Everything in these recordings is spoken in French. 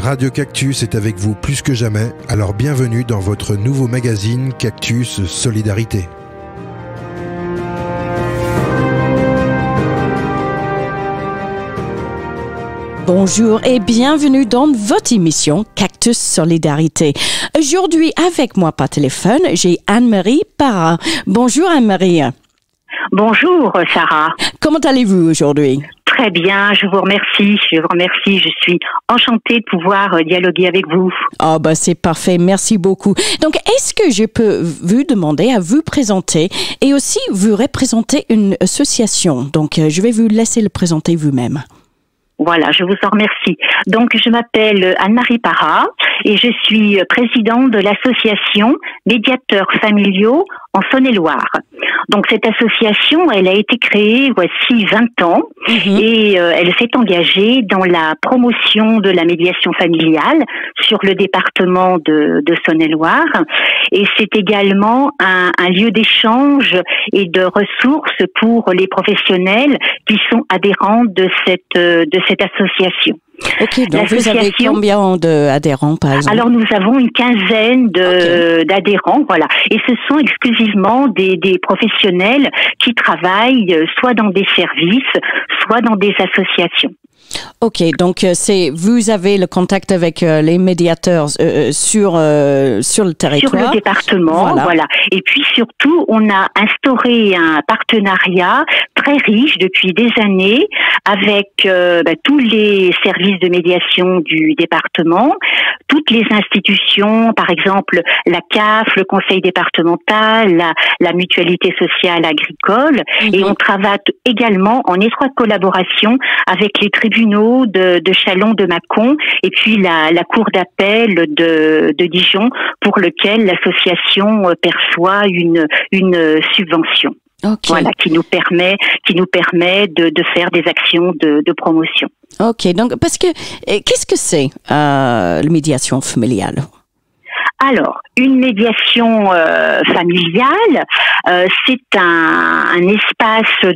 Radio Cactus est avec vous plus que jamais, alors bienvenue dans votre nouveau magazine Cactus Solidarité. Bonjour et bienvenue dans votre émission Cactus Solidarité. Aujourd'hui, avec moi par téléphone, j'ai Anne-Marie Parra. Bonjour Anne-Marie. Bonjour Sarah. Comment allez-vous aujourd'hui? Très bien, je vous remercie. Je suis enchantée de pouvoir dialoguer avec vous. Ah c'est parfait, merci beaucoup. Donc, est-ce que je peux vous demander à vous présenter et aussi vous représenter une association? Donc, je vais vous laisser le présenter vous-même. Voilà, je vous en remercie. Donc, je m'appelle Anne-Marie Parra et je suis présidente de l'association Médiateurs familiaux en Saône-et-Loire. Donc, cette association, elle a été créée voici 20 ans et elle s'est engagée dans la promotion de la médiation familiale sur le département de Saône-et-Loire. Et c'est également un lieu d'échange et de ressources pour les professionnels qui sont adhérents de cette association. Ok, donc vous avez combien d'adhérents par exemple? Alors nous avons une quinzaine d'adhérents, voilà. Et ce sont exclusivement des professionnels qui travaillent soit dans des services, soit dans des associations. Ok, donc vous avez le contact avec les médiateurs sur le territoire. Sur le département, voilà. Et puis surtout, on a instauré un partenariat très riche depuis des années avec tous les services de médiation du département, toutes les institutions, par exemple la CAF, le conseil départemental, la mutualité sociale agricole, et on travaille également en étroite collaboration avec les tribunaux de Châlons, de Mâcon, et puis la cour d'appel de Dijon, pour lequel l'association perçoit une subvention. Okay. Voilà, qui nous permet de faire des actions de promotion. Ok, donc qu'est-ce que c'est la médiation familiale? Alors, une médiation familiale, c'est un espace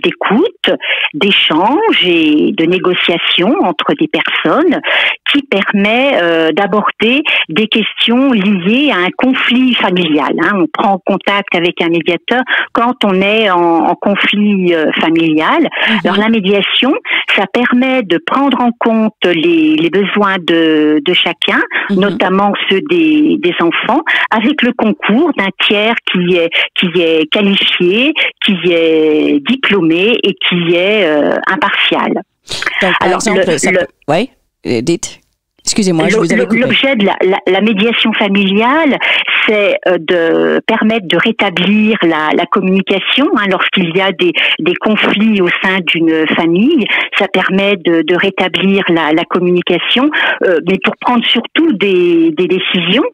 d'écoute, d'échange et de négociation entre des personnes qui permet d'aborder des questions liées à un conflit familial. On prend contact avec un médiateur quand on est en conflit familial. Alors la médiation, ça permet de prendre en compte les besoins de chacun, notamment ceux des enfants, avec le concours d'un tiers qui est qualifié, qui est diplômé et qui est impartial. Donc, par exemple, oui, dites. Excusez-moi, je vous avais coupé. L'objet de la médiation familiale, c'est de permettre de rétablir la communication lorsqu'il y a des conflits au sein d'une famille. Ça permet de rétablir la communication, mais pour prendre surtout des décisions.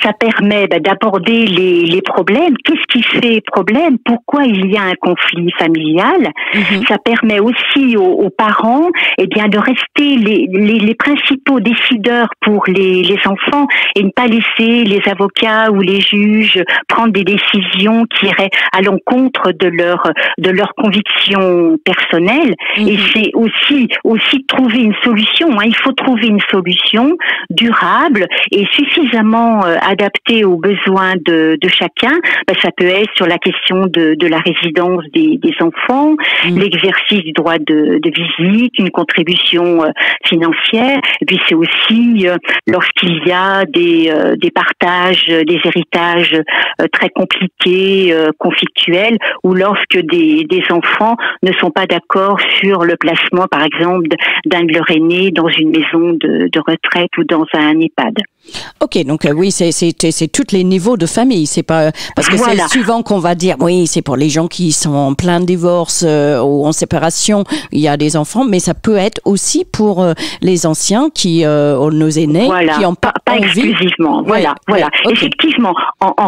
Ça permet d'aborder les problèmes. Qu'est-ce qui fait problème? Pourquoi il y a un conflit familial? Ça permet aussi aux parents de rester les principaux décideurs pour les enfants et ne pas laisser les avocats ou les juges prendre des décisions qui iraient à l'encontre de leur convictions personnelles. Et c'est aussi trouver une solution. Il faut trouver une solution durable et suffisamment adaptée aux besoins de chacun. Ça peut être sur la question de la résidence des enfants, l'exercice du droit de visite, une contribution financière. Et puis c'est aussi lorsqu'il y a des partages, des héritages très compliqués, conflictuels, ou lorsque des enfants ne sont pas d'accord sur le placement, par exemple, d'un de leurs aînés dans une maison de retraite ou dans un EHPAD. Ok, donc oui, c'est tous les niveaux de famille. C'est pas parce que c'est souvent qu'on va dire oui, c'est pour les gens qui sont en plein divorce ou en séparation. Il y a des enfants, mais ça peut être aussi pour les anciens nos aînés qui n'ont pas envie. Exclusivement. Voilà. Okay. Effectivement, en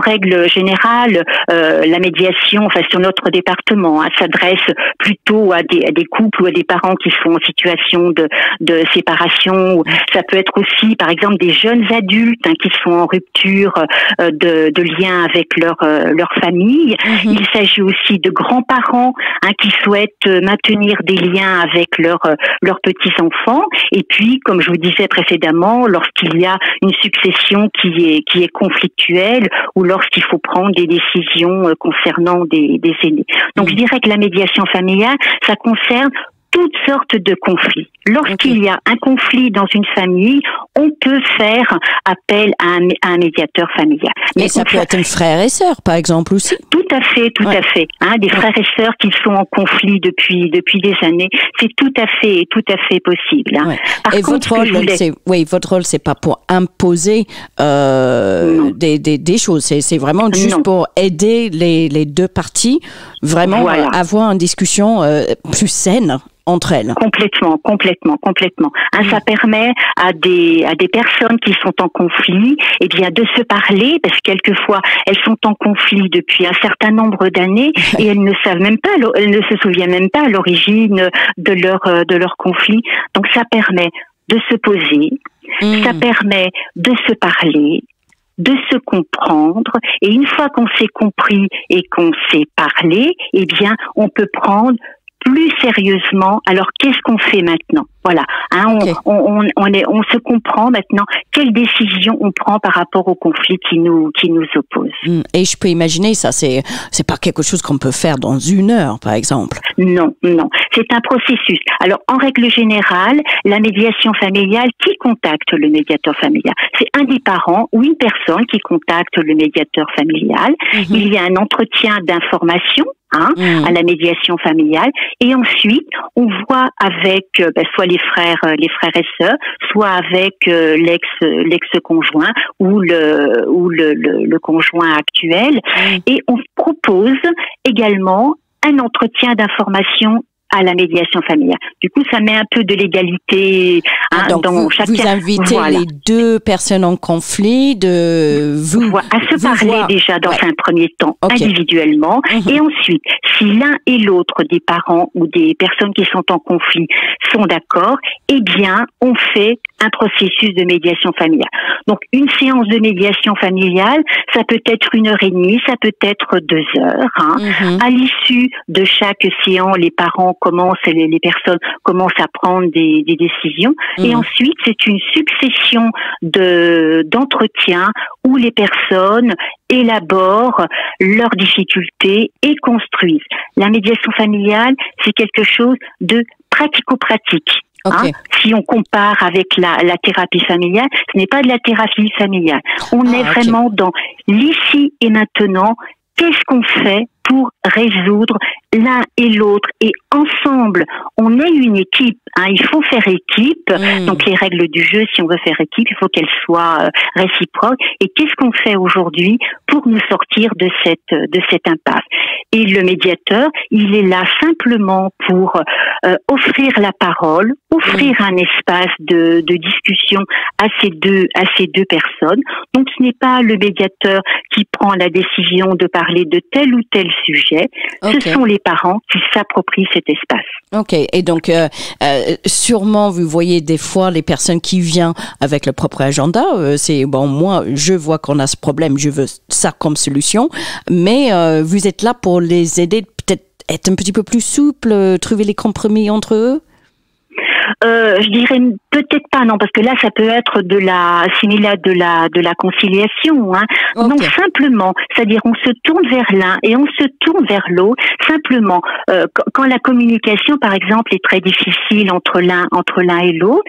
règle générale, la médiation, sur notre département, s'adresse plutôt à des couples ou à des parents qui sont en situation de séparation. Ça peut être aussi, par exemple, des jeunes adultes qui sont en rupture de lien avec leur famille. Il s'agit aussi de grands-parents qui souhaitent maintenir des liens avec leurs petits-enfants. Et puis, comme je vous disais précédemment, lorsqu'il y a une succession qui est conflictuelle ou lorsqu'il faut prendre des décisions concernant des aînés. Donc je dirais que la médiation familiale, ça concerne toutes sortes de conflits. Lorsqu'il y a un conflit dans une famille, on peut faire appel à un médiateur familial. Mais ça peut être un frère et sœur, par exemple, aussi. Tout à fait, à fait. Des frères et sœurs qui sont en conflit depuis des années, c'est tout à fait possible. Et votre rôle, c'est pas pour imposer des choses. C'est vraiment juste pour aider les deux parties vraiment à avoir une discussion plus saine entre elles. Complètement. Ça permet à des personnes qui sont en conflit, de se parler, parce que quelquefois elles sont en conflit depuis un certain nombre d'années et elles ne se souviennent même pas à l'origine de leur conflit. Donc ça permet de se poser, ça permet de se parler, de se comprendre, et une fois qu'on s'est compris et qu'on s'est parlé, on peut prendre plus sérieusement, alors qu'est-ce qu'on fait maintenant? Voilà, on se comprend maintenant quelle décision on prend par rapport au conflit qui nous oppose. Et je peux imaginer ça, c'est pas quelque chose qu'on peut faire dans 1 heure, par exemple. Non, c'est un processus. Alors en règle générale, la médiation familiale, qui contacte le médiateur familial? C'est un des parents ou une personne qui contacte le médiateur familial. Il y a un entretien d'information à la médiation familiale, et ensuite on voit avec soit les frères et sœurs, soit avec l'ex-conjoint ou le conjoint actuel, et on propose également un entretien d'information à la médiation familiale. Du coup, ça met un peu de l'égalité dans chacun. Vous invitez les deux personnes en conflit à se parler déjà dans un premier temps individuellement, et ensuite, si l'un et l'autre des parents ou des personnes qui sont en conflit sont d'accord, on fait un processus de médiation familiale. Donc, une séance de médiation familiale, ça peut être 1h30, ça peut être 2 heures. À l'issue de chaque séance, les personnes commencent à prendre des décisions, et ensuite c'est une succession d'entretiens où les personnes élaborent leurs difficultés et construisent. La médiation familiale, c'est quelque chose de pratico-pratique. Si on compare avec la thérapie familiale, ce n'est pas de la thérapie familiale. On est vraiment dans l'ici et maintenant. Qu'est-ce qu'on fait pour résoudre l'un et l'autre, et ensemble, on est une équipe. Il faut faire équipe. Donc les règles du jeu, si on veut faire équipe, il faut qu'elles soient réciproques. Et qu'est-ce qu'on fait aujourd'hui pour nous sortir de cette impasse? Et le médiateur, il est là simplement pour offrir la parole, offrir un espace de discussion à ces deux personnes. Donc ce n'est pas le médiateur qui prend la décision de parler de tel ou tel sujet. Ce sont les parents qui s'approprient cet espace. Et donc sûrement vous voyez des fois les personnes qui viennent avec leur propre agenda. Moi je vois qu'on a ce problème, je veux ça comme solution, mais vous êtes là pour les aider, peut-être être un petit peu plus souple, trouver les compromis entre eux. Je dirais peut-être pas, non, parce que là ça peut être de la conciliation, Non, simplement, c'est-à-dire on se tourne vers l'un et on se tourne vers l'autre. Simplement, quand la communication, par exemple, est très difficile entre l'un et l'autre,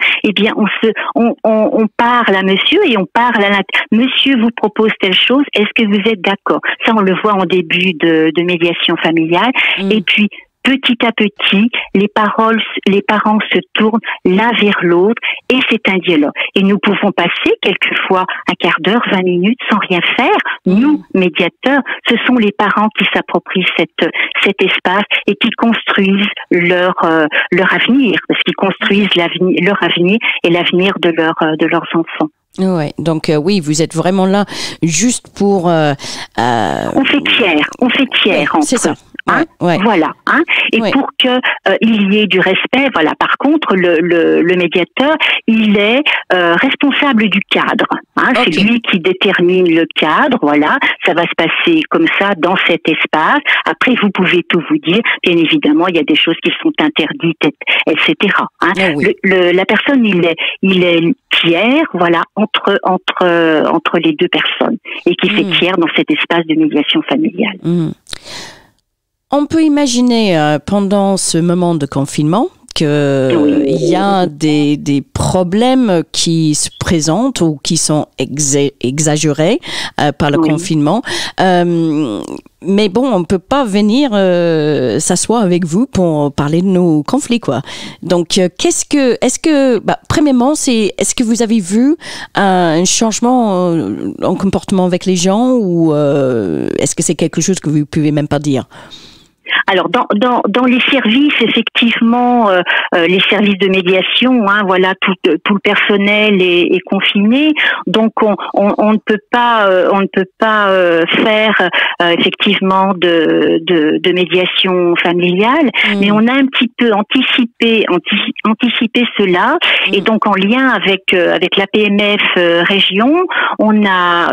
on parle à monsieur et on parle à l'un. Monsieur vous propose telle chose, est-ce que vous êtes d'accord? Ça, on le voit en début de médiation familiale. Et puis petit à petit, les parents se tournent l'un vers l'autre, et c'est un dialogue. Et nous pouvons passer quelquefois un quart d'heure, 20 minutes sans rien faire. Nous, médiateurs, ce sont les parents qui s'approprient cet espace et qui construisent leur avenir, parce qu'ils construisent leur avenir et l'avenir de leurs enfants. Ouais, donc oui, vous êtes vraiment là juste pour. On fait tiers. C'est ça. Voilà. Et pour que il y ait du respect, voilà. Par contre, le médiateur, il est responsable du cadre. C'est lui qui détermine le cadre. Voilà, ça va se passer comme ça dans cet espace. Après, vous pouvez tout vous dire. Bien évidemment, il y a des choses qui sont interdites, etc. La personne, il est tiers, voilà, entre les deux personnes, et qui fait tiers dans cet espace de médiation familiale. On peut imaginer pendant ce moment de confinement qu'il y a des problèmes qui se présentent ou qui sont exagérés par le confinement. Mais bon, on ne peut pas venir s'asseoir avec vous pour parler de nos conflits, quoi. Donc, premièrement, est-ce que vous avez vu un changement en comportement avec les gens, ou est-ce que c'est quelque chose que vous ne pouvez même pas dire? Alors dans les services, effectivement, les services de médiation, voilà, tout le personnel est confiné, donc on ne peut pas faire effectivement de médiation familiale, mais on a un petit peu anticipé cela, et donc en lien avec la PMF région, on a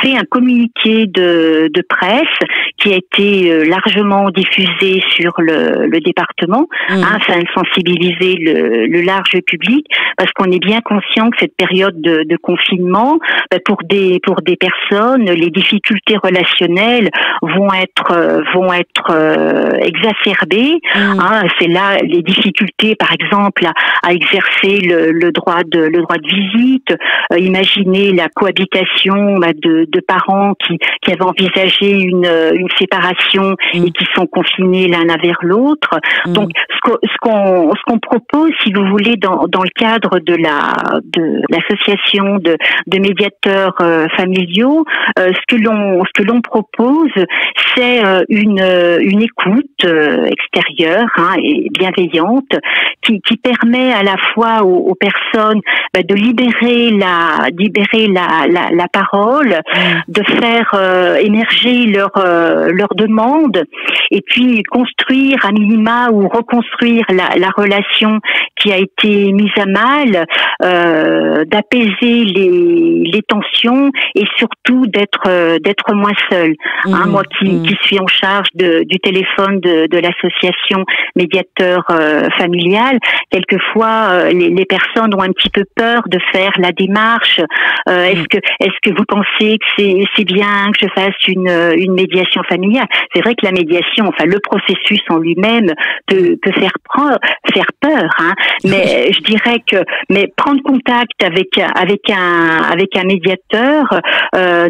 fait un communiqué de presse qui a été largement diffusé sur le département, afin de sensibiliser le large public, parce qu'on est bien conscient que cette période de confinement, pour des personnes, les difficultés relationnelles vont être exacerbées. C'est là les difficultés, par exemple, à exercer le droit de visite. Imaginez la cohabitation de parents qui avaient envisagé une séparation et qui sont confinés l'un vers l'autre. Donc, ce qu'on propose, si vous voulez, dans le cadre de l'association de médiateurs familiaux, ce que l'on propose, c'est une écoute extérieure et bienveillante qui permet à la fois aux personnes de libérer la parole, de faire émerger leurs demandes, et puis construire à minima ou reconstruire la relation qui a été mise à mal, d'apaiser les tensions, et surtout d'être moins seul. Moi qui suis en charge du téléphone de l'association médiateur familial, quelquefois les personnes ont un petit peu peur de faire la démarche. Est-ce que vous pensez que c'est bien que je fasse une médiation familiale? C'est vrai que la médiation, enfin le processus en lui-même peut faire peur, mais je dirais que prendre contact avec un médiateur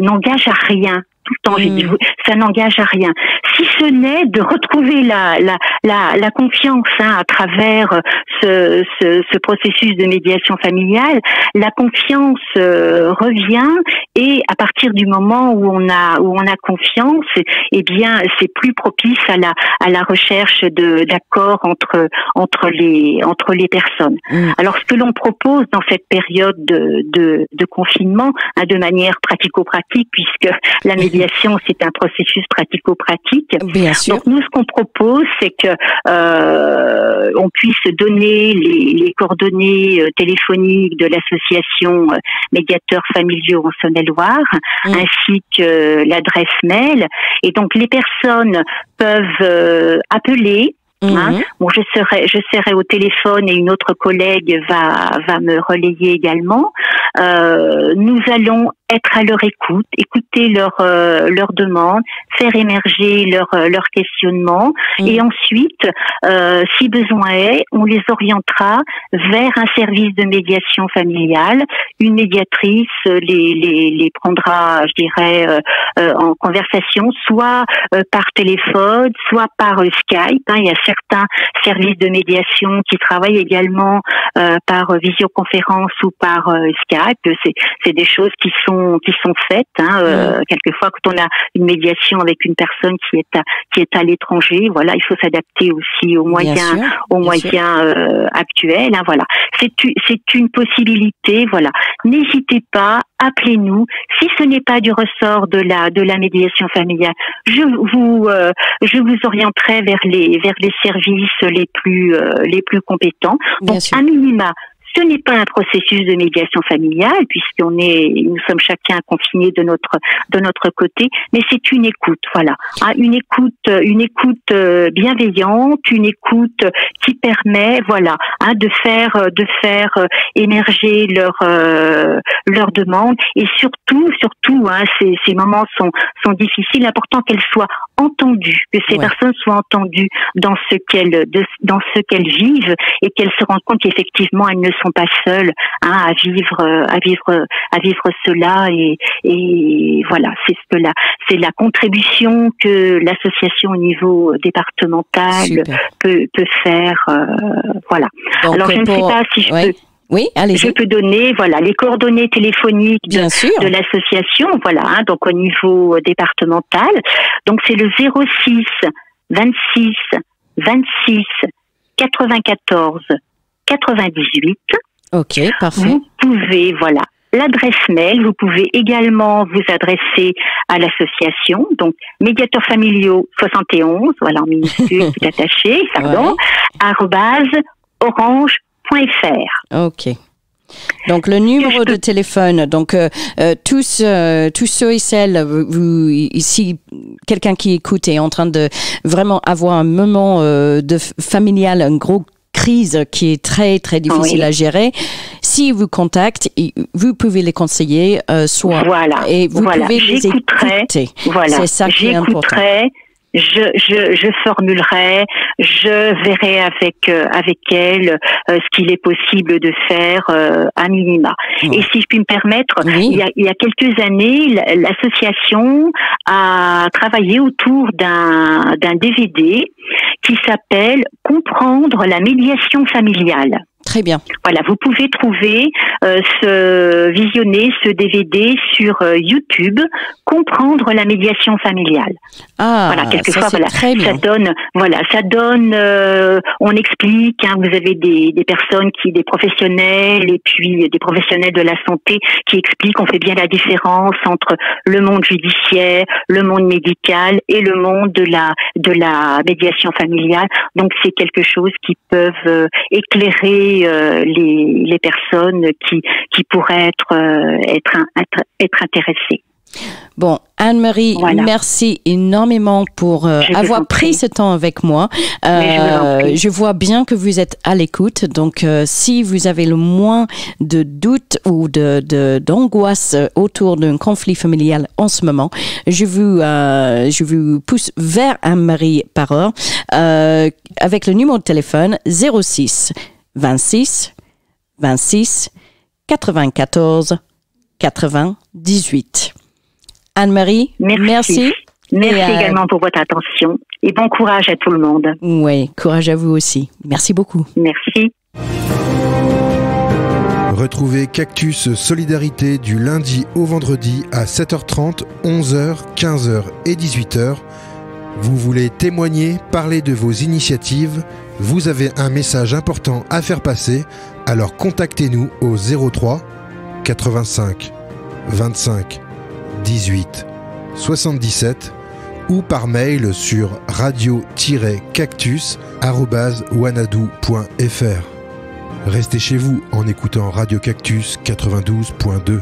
n'engage à rien. Tout le temps, j'ai dit, ça n'engage à rien. Si ce n'est de retrouver la confiance à travers ce processus de médiation familiale, la confiance revient, et à partir du moment où on a confiance, eh bien c'est plus propice à la recherche d'accords entre les personnes. Alors ce que l'on propose dans cette période de confinement, de manière pratico-pratique, puisque la médiation, c'est un processus pratico-pratique. Bien sûr. Donc nous, ce qu'on propose, c'est que on puisse donner les coordonnées téléphoniques de l'association médiateurs familiaux en Saône-et-Loire, ainsi que l'adresse mail. Et donc les personnes peuvent appeler. Bon, je serai au téléphone, et une autre collègue va me relayer également. Nous allons être à leur écoute, écouter leurs demandes, faire émerger leurs questionnements, et ensuite, si besoin est, on les orientera vers un service de médiation familiale. Une médiatrice les prendra, je dirais, en conversation, soit par téléphone, soit par Skype. Il y a certains services de médiation qui travaillent également par visioconférence ou par Skype. C'est des choses qui sont sont faites. Quelquefois, quand on a une médiation avec une personne qui est à l'étranger, voilà, il faut s'adapter aussi aux moyens actuels. Voilà, c'est une possibilité. Voilà, n'hésitez pas, appelez-nous. Si ce n'est pas du ressort de la médiation familiale, je vous orienterai vers les services les plus compétents. Donc, à minima, ce n'est pas un processus de médiation familiale puisque nous sommes chacun confinés de notre côté, mais c'est une écoute, voilà, une écoute bienveillante, une écoute qui permet, voilà, de faire émerger leurs demandes et surtout, ces moments sont difficiles. L'important qu'elles soient entendues, que ces personnes soient entendues dans ce qu'elles vivent et qu'elles se rendent compte qu'effectivement elles ne sont pas seules à vivre cela et voilà, c'est la contribution que l'association au niveau départemental peut faire, voilà. Donc, alors je ne sais pas si je peux. Oui, allez-y. Je peux donner, voilà, les coordonnées téléphoniques de l'association, voilà, donc au niveau départemental. Donc c'est le 06 26 26 94 98. Ok, parfait. Vous pouvez, voilà, l'adresse mail. Vous pouvez également vous adresser à l'association. Donc médiateurs familiaux 71, voilà, en minuscule, tout attaché, pardon, @orange.fr. Ok. Donc le numéro de téléphone, donc tous ceux et celles, si quelqu'un qui écoute est en train de vraiment avoir un moment de familial, une grosse crise qui est très très difficile à gérer, si vous contactent, vous pouvez les conseiller, et vous pouvez les écouter. Voilà, c'est ça qui est important. Je formulerai, je verrai avec elle ce qu'il est possible de faire à minima. Et si je puis me permettre, il y a quelques années, l'association a travaillé autour d'un DVD qui s'appelle Comprendre la médiation familiale. Très bien. Voilà, vous pouvez trouver, visionner ce DVD sur YouTube, Comprendre la médiation familiale. Voilà, quelquefois, ça donne, on explique, vous avez des personnes des professionnels et puis des professionnels de la santé qui expliquent, on fait bien la différence entre le monde judiciaire, le monde médical et le monde de la médiation familiale. Donc c'est quelque chose qui peuvent éclairer les personnes qui pourraient être intéressées. Bon, Anne-Marie, merci énormément pour avoir pris ce temps avec moi. Je vois bien que vous êtes à l'écoute. Donc, si vous avez le moins de doute ou d'angoisse autour d'un conflit familial en ce moment, je vous pousse vers Anne-Marie Pareur avec le numéro de téléphone 06 26 26 94 98. Anne-Marie, merci. Merci également pour votre attention et bon courage à tout le monde. Oui, courage à vous aussi. Merci beaucoup. Merci. Retrouvez Cactus Solidarité du lundi au vendredi à 7h30, 11h, 15h et 18h. Vous voulez témoigner, parler de vos initiatives, vous avez un message important à faire passer, alors contactez-nous au 03 85 25 18 77 ou par mail sur radio-cactus@wanadoo.fr. Restez chez vous en écoutant Radio Cactus 92.2.